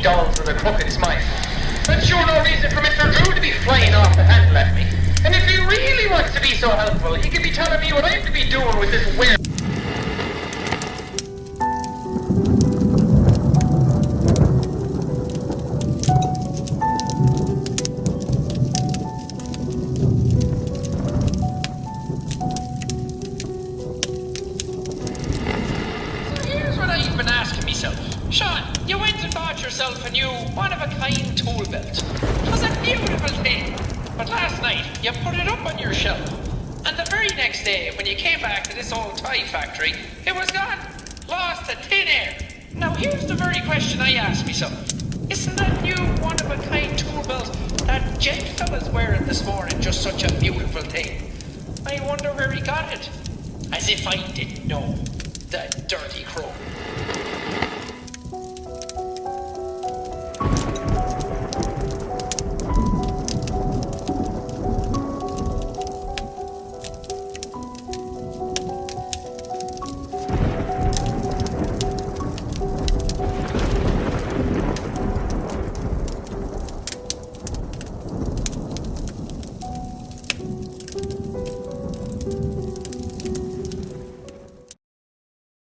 dolls with a crooked smile. That's sure no reason for Mr. Drew to be flying off the handle at me. And if he really wants to be so helpful, he could be telling me what I'm to be doing with this weird... Sean, you went and bought yourself a new, one-of-a-kind tool belt. It was a beautiful thing, but last night you put it up on your shelf, and the very next day, when you came back to this old toy factory, it was gone, lost to thin air. Now here's the very question I asked myself. Isn't that new one-of-a-kind tool belt that gent fella's wearing this morning just such a beautiful thing? I wonder where he got it. As if I didn't know. The dirty crow.